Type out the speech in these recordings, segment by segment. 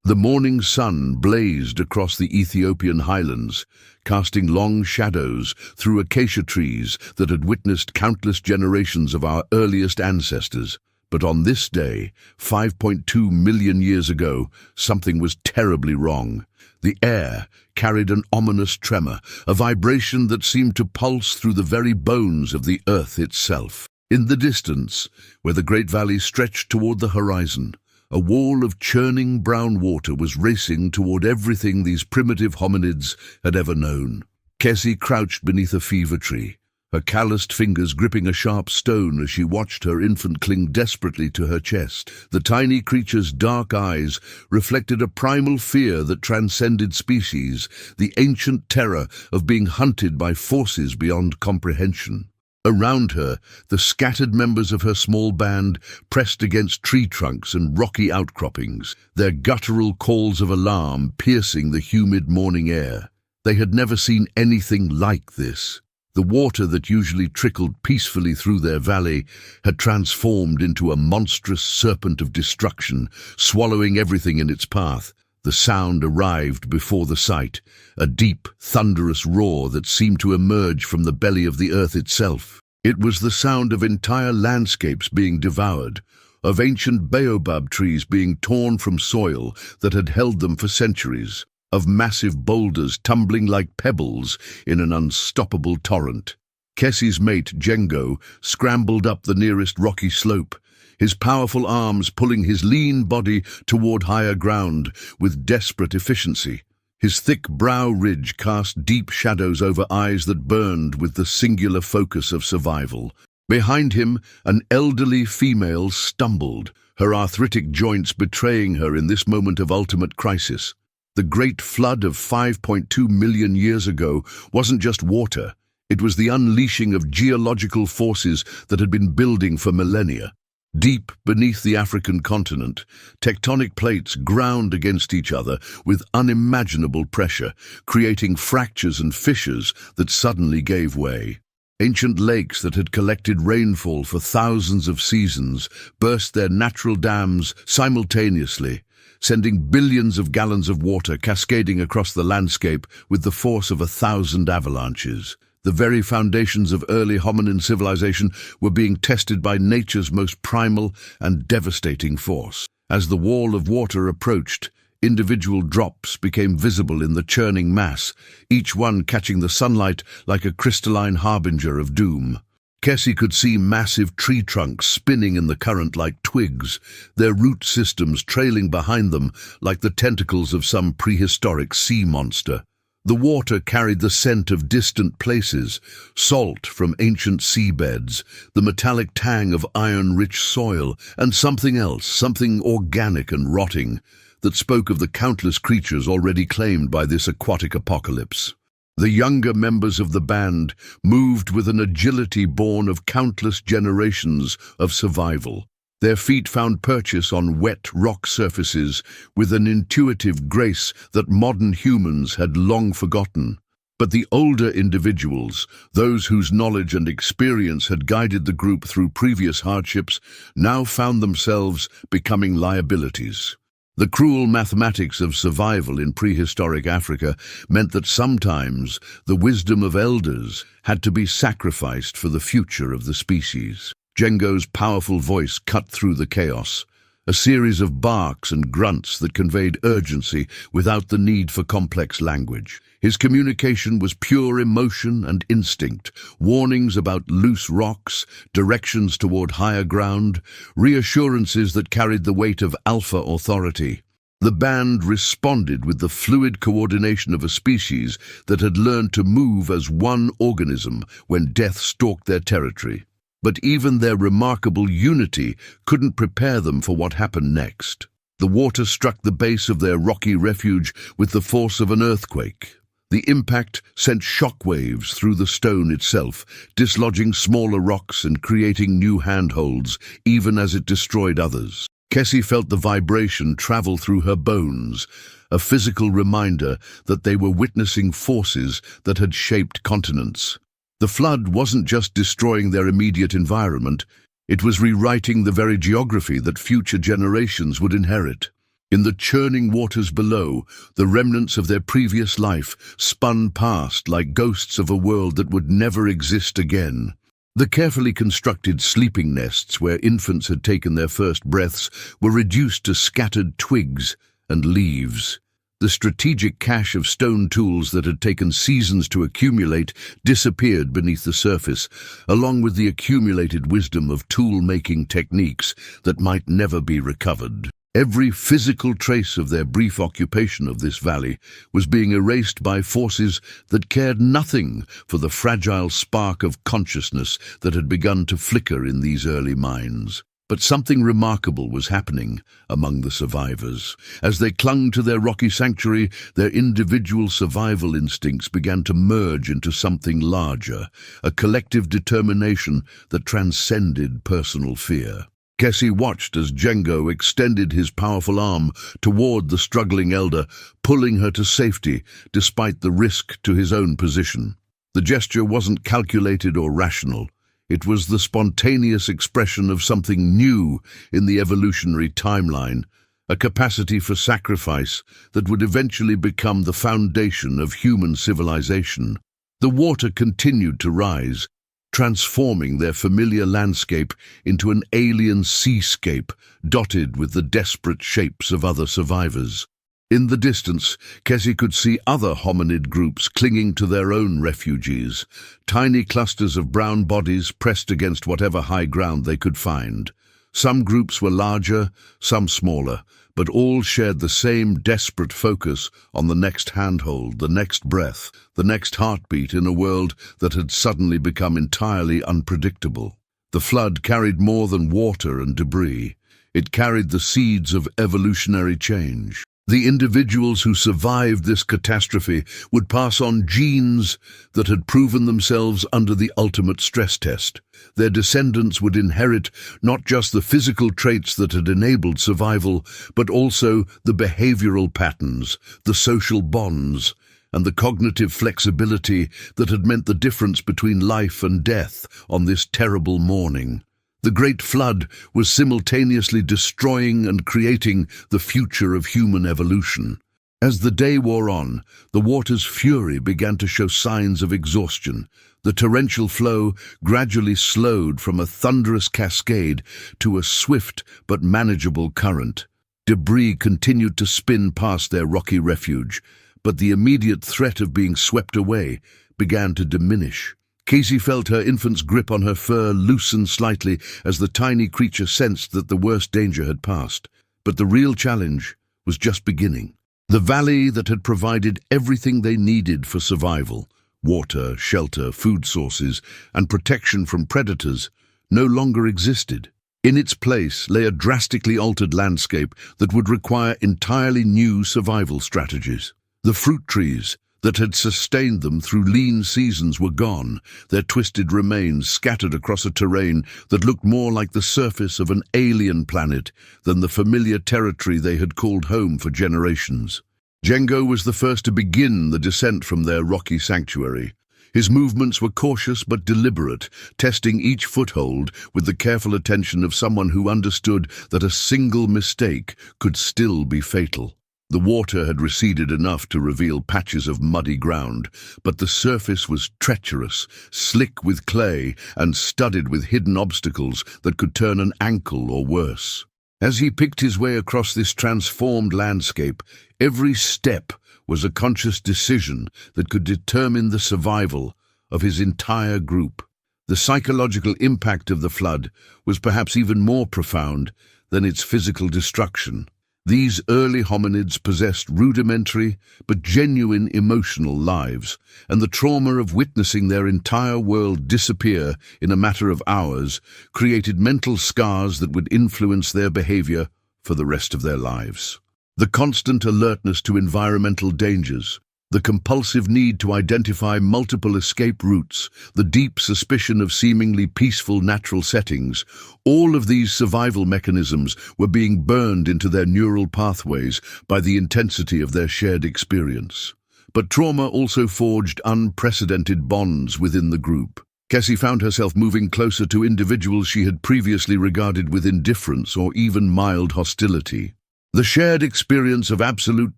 The morning sun blazed across the Ethiopian highlands, casting long shadows through acacia trees that had witnessed countless generations of our earliest ancestors. But on this day, 5.2 million years ago, something was terribly wrong. The air carried an ominous tremor, a vibration that seemed to pulse through the very bones of the earth itself. In the distance, where the great valley stretched toward the horizon, a wall of churning brown water was racing toward everything these primitive hominids had ever known. Kesi crouched beneath a fever tree, her calloused fingers gripping a sharp stone as she watched her infant cling desperately to her chest. The tiny creature's dark eyes reflected a primal fear that transcended species, the ancient terror of being hunted by forces beyond comprehension. Around her, the scattered members of her small band pressed against tree trunks and rocky outcroppings, their guttural calls of alarm piercing the humid morning air. They had never seen anything like this. The water that usually trickled peacefully through their valley had transformed into a monstrous serpent of destruction, swallowing everything in its path. The sound arrived before the sight, a deep, thunderous roar that seemed to emerge from the belly of the earth itself. It was the sound of entire landscapes being devoured, of ancient baobab trees being torn from soil that had held them for centuries, of massive boulders tumbling like pebbles in an unstoppable torrent. Kesi's mate, Jengo, scrambled up the nearest rocky slope, his powerful arms pulling his lean body toward higher ground with desperate efficiency. His thick brow ridge cast deep shadows over eyes that burned with the singular focus of survival. Behind him, an elderly female stumbled, her arthritic joints betraying her in this moment of ultimate crisis. The great flood of 5.2 million years ago wasn't just water, it was the unleashing of geological forces that had been building for millennia. Deep beneath the African continent, tectonic plates ground against each other with unimaginable pressure, creating fractures and fissures that suddenly gave way. Ancient lakes that had collected rainfall for thousands of seasons burst their natural dams simultaneously, sending billions of gallons of water cascading across the landscape with the force of 1,000 avalanches. The very foundations of early hominin civilization were being tested by nature's most primal and devastating force. As the wall of water approached, individual drops became visible in the churning mass, each one catching the sunlight like a crystalline harbinger of doom. Kesi could see massive tree trunks spinning in the current like twigs, their root systems trailing behind them like the tentacles of some prehistoric sea monster. The water carried the scent of distant places, salt from ancient seabeds, the metallic tang of iron-rich soil, and something else, something organic and rotting, that spoke of the countless creatures already claimed by this aquatic apocalypse. The younger members of the band moved with an agility born of countless generations of survival. Their feet found purchase on wet rock surfaces with an intuitive grace that modern humans had long forgotten. But the older individuals, those whose knowledge and experience had guided the group through previous hardships, now found themselves becoming liabilities. The cruel mathematics of survival in prehistoric Africa meant that sometimes the wisdom of elders had to be sacrificed for the future of the species. Jengo's powerful voice cut through the chaos, a series of barks and grunts that conveyed urgency without the need for complex language. His communication was pure emotion and instinct, warnings about loose rocks, directions toward higher ground, reassurances that carried the weight of alpha authority. The band responded with the fluid coordination of a species that had learned to move as one organism when death stalked their territory. But even their remarkable unity couldn't prepare them for what happened next. The water struck the base of their rocky refuge with the force of an earthquake. The impact sent shockwaves through the stone itself, dislodging smaller rocks and creating new handholds, even as it destroyed others. Kesi felt the vibration travel through her bones, a physical reminder that they were witnessing forces that had shaped continents. The flood wasn't just destroying their immediate environment, it was rewriting the very geography that future generations would inherit. In the churning waters below, the remnants of their previous life spun past like ghosts of a world that would never exist again. The carefully constructed sleeping nests where infants had taken their first breaths were reduced to scattered twigs and leaves. The strategic cache of stone tools that had taken seasons to accumulate disappeared beneath the surface, along with the accumulated wisdom of tool-making techniques that might never be recovered. Every physical trace of their brief occupation of this valley was being erased by forces that cared nothing for the fragile spark of consciousness that had begun to flicker in these early minds. But something remarkable was happening among the survivors. As they clung to their rocky sanctuary, their individual survival instincts began to merge into something larger, a collective determination that transcended personal fear. Kesi watched as Jengo extended his powerful arm toward the struggling elder, pulling her to safety despite the risk to his own position. The gesture wasn't calculated or rational. It was the spontaneous expression of something new in the evolutionary timeline, a capacity for sacrifice that would eventually become the foundation of human civilization. The water continued to rise, transforming their familiar landscape into an alien seascape dotted with the desperate shapes of other survivors. In the distance, Kesi could see other hominid groups clinging to their own refugees, tiny clusters of brown bodies pressed against whatever high ground they could find. Some groups were larger, some smaller, but all shared the same desperate focus on the next handhold, the next breath, the next heartbeat in a world that had suddenly become entirely unpredictable. The flood carried more than water and debris. It carried the seeds of evolutionary change. The individuals who survived this catastrophe would pass on genes that had proven themselves under the ultimate stress test. Their descendants would inherit not just the physical traits that had enabled survival, but also the behavioral patterns, the social bonds, and the cognitive flexibility that had meant the difference between life and death on this terrible morning. The Great Flood was simultaneously destroying and creating the future of human evolution. As the day wore on, the water's fury began to show signs of exhaustion. The torrential flow gradually slowed from a thunderous cascade to a swift but manageable current. Debris continued to spin past their rocky refuge, but the immediate threat of being swept away began to diminish. Kesi felt her infant's grip on her fur loosen slightly as the tiny creature sensed that the worst danger had passed. But the real challenge was just beginning. The valley that had provided everything they needed for survival, water, shelter, food sources, and protection from predators, no longer existed. In its place lay a drastically altered landscape that would require entirely new survival strategies. The fruit trees that had sustained them through lean seasons were gone, their twisted remains scattered across a terrain that looked more like the surface of an alien planet than the familiar territory they had called home for generations. Jengo was the first to begin the descent from their rocky sanctuary. His movements were cautious but deliberate, testing each foothold with the careful attention of someone who understood that a single mistake could still be fatal. The water had receded enough to reveal patches of muddy ground, but the surface was treacherous, slick with clay, and studded with hidden obstacles that could turn an ankle or worse. As he picked his way across this transformed landscape, every step was a conscious decision that could determine the survival of his entire group. The psychological impact of the flood was perhaps even more profound than its physical destruction. These early hominids possessed rudimentary but genuine emotional lives, and the trauma of witnessing their entire world disappear in a matter of hours created mental scars that would influence their behavior for the rest of their lives. The constant alertness to environmental dangers, the compulsive need to identify multiple escape routes, the deep suspicion of seemingly peaceful natural settings, all of these survival mechanisms were being burned into their neural pathways by the intensity of their shared experience. But trauma also forged unprecedented bonds within the group. Kesi found herself moving closer to individuals she had previously regarded with indifference or even mild hostility. The shared experience of absolute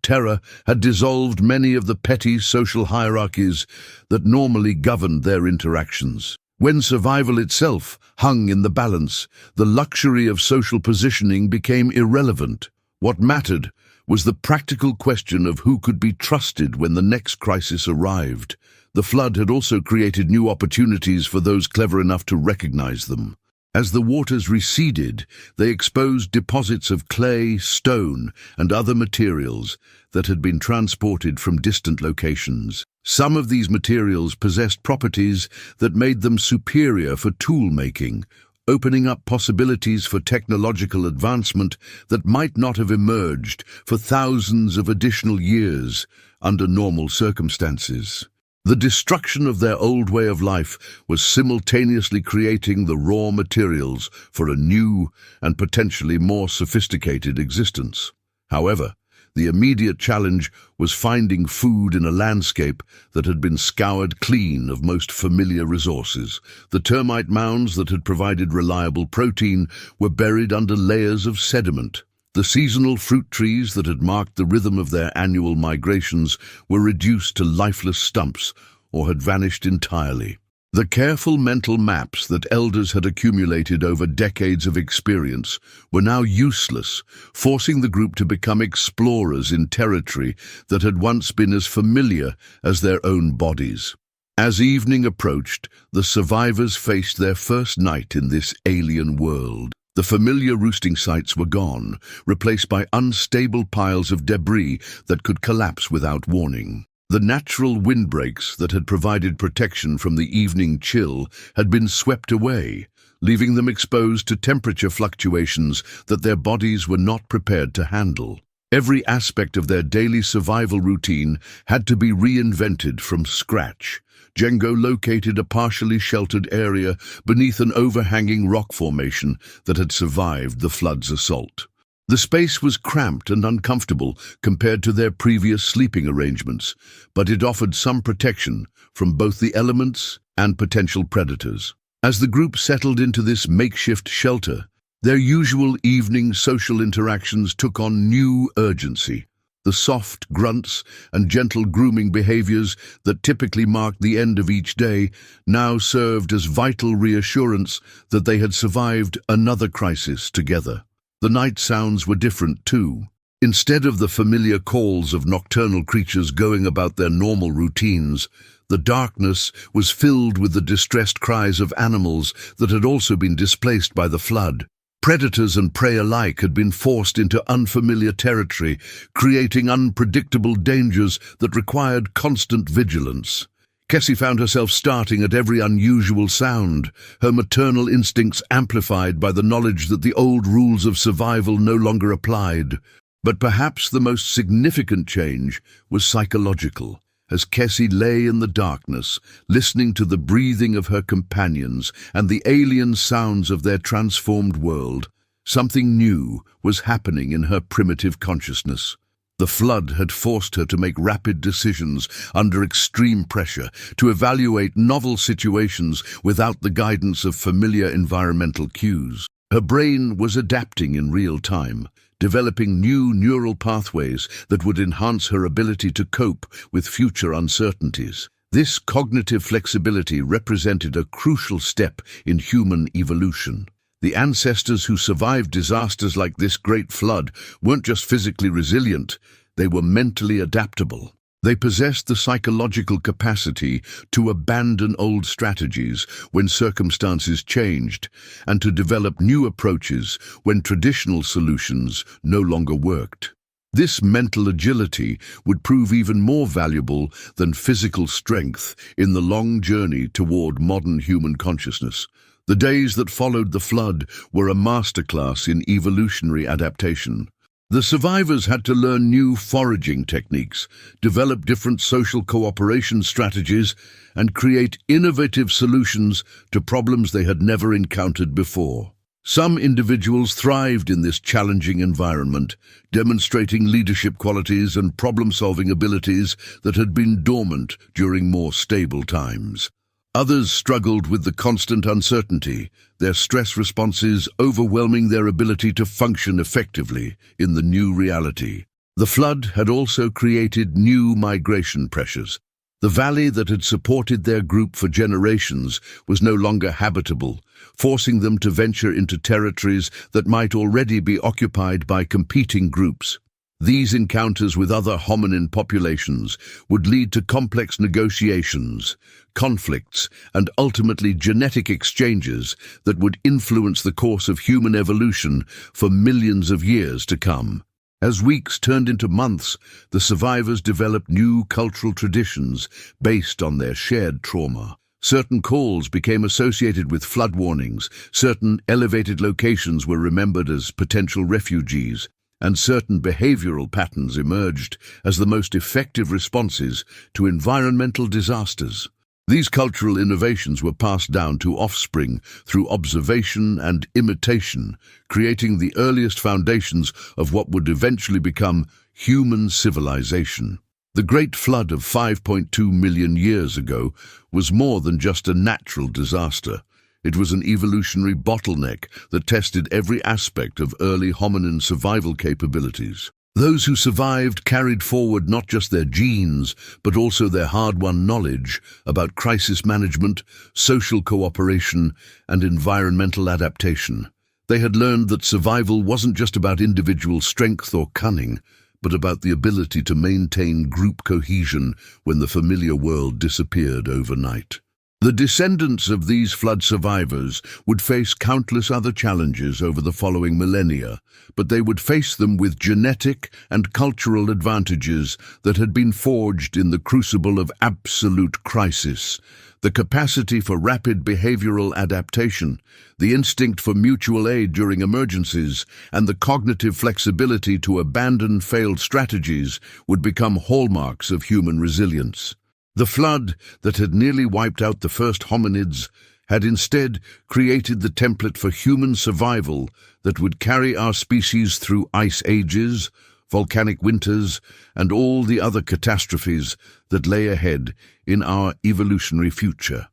terror had dissolved many of the petty social hierarchies that normally governed their interactions. When survival itself hung in the balance, the luxury of social positioning became irrelevant. What mattered was the practical question of who could be trusted when the next crisis arrived. The flood had also created new opportunities for those clever enough to recognize them. As the waters receded, they exposed deposits of clay, stone, and other materials that had been transported from distant locations. Some of these materials possessed properties that made them superior for tool-making, opening up possibilities for technological advancement that might not have emerged for thousands of additional years under normal circumstances. The destruction of their old way of life was simultaneously creating the raw materials for a new and potentially more sophisticated existence. However, the immediate challenge was finding food in a landscape that had been scoured clean of most familiar resources. The termite mounds that had provided reliable protein were buried under layers of sediment. The seasonal fruit trees that had marked the rhythm of their annual migrations were reduced to lifeless stumps or had vanished entirely. The careful mental maps that elders had accumulated over decades of experience were now useless, forcing the group to become explorers in territory that had once been as familiar as their own bodies. As evening approached, the survivors faced their first night in this alien world. The familiar roosting sites were gone, replaced by unstable piles of debris that could collapse without warning. The natural windbreaks that had provided protection from the evening chill had been swept away, leaving them exposed to temperature fluctuations that their bodies were not prepared to handle. Every aspect of their daily survival routine had to be reinvented from scratch. Jengo located a partially sheltered area beneath an overhanging rock formation that had survived the flood's assault. The space was cramped and uncomfortable compared to their previous sleeping arrangements, but it offered some protection from both the elements and potential predators. As the group settled into this makeshift shelter, their usual evening social interactions took on new urgency. The soft grunts and gentle grooming behaviors that typically marked the end of each day now served as vital reassurance that they had survived another crisis together. The night sounds were different too. Instead of the familiar calls of nocturnal creatures going about their normal routines, the darkness was filled with the distressed cries of animals that had also been displaced by the flood. Predators and prey alike had been forced into unfamiliar territory, creating unpredictable dangers that required constant vigilance. Kesi found herself starting at every unusual sound, her maternal instincts amplified by the knowledge that the old rules of survival no longer applied. But perhaps the most significant change was psychological. As Kesi lay in the darkness, listening to the breathing of her companions and the alien sounds of their transformed world, something new was happening in her primitive consciousness. The flood had forced her to make rapid decisions under extreme pressure, to evaluate novel situations without the guidance of familiar environmental cues. Her brain was adapting in real time, developing new neural pathways that would enhance her ability to cope with future uncertainties. This cognitive flexibility represented a crucial step in human evolution. The ancestors who survived disasters like this great flood weren't just physically resilient, they were mentally adaptable. They possessed the psychological capacity to abandon old strategies when circumstances changed and to develop new approaches when traditional solutions no longer worked. This mental agility would prove even more valuable than physical strength in the long journey toward modern human consciousness. The days that followed the flood were a masterclass in evolutionary adaptation. The survivors had to learn new foraging techniques, develop different social cooperation strategies, and create innovative solutions to problems they had never encountered before. Some individuals thrived in this challenging environment, demonstrating leadership qualities and problem-solving abilities that had been dormant during more stable times. Others struggled with the constant uncertainty, their stress responses overwhelming their ability to function effectively in the new reality. The flood had also created new migration pressures. The valley that had supported their group for generations was no longer habitable, forcing them to venture into territories that might already be occupied by competing groups. These encounters with other hominin populations would lead to complex negotiations, conflicts, and ultimately genetic exchanges that would influence the course of human evolution for millions of years to come. As weeks turned into months, the survivors developed new cultural traditions based on their shared trauma. Certain calls became associated with flood warnings, certain elevated locations were remembered as potential refugees, and certain behavioral patterns emerged as the most effective responses to environmental disasters. These cultural innovations were passed down to offspring through observation and imitation, creating the earliest foundations of what would eventually become human civilization. The Great Flood of 5.2 million years ago was more than just a natural disaster. It was an evolutionary bottleneck that tested every aspect of early hominin survival capabilities. Those who survived carried forward not just their genes, but also their hard-won knowledge about crisis management, social cooperation, and environmental adaptation. They had learned that survival wasn't just about individual strength or cunning, but about the ability to maintain group cohesion when the familiar world disappeared overnight. The descendants of these flood survivors would face countless other challenges over the following millennia, but they would face them with genetic and cultural advantages that had been forged in the crucible of absolute crisis. The capacity for rapid behavioral adaptation, the instinct for mutual aid during emergencies, and the cognitive flexibility to abandon failed strategies would become hallmarks of human resilience. The flood that had nearly wiped out the first hominids had instead created the template for human survival that would carry our species through ice ages, volcanic winters, and all the other catastrophes that lay ahead in our evolutionary future.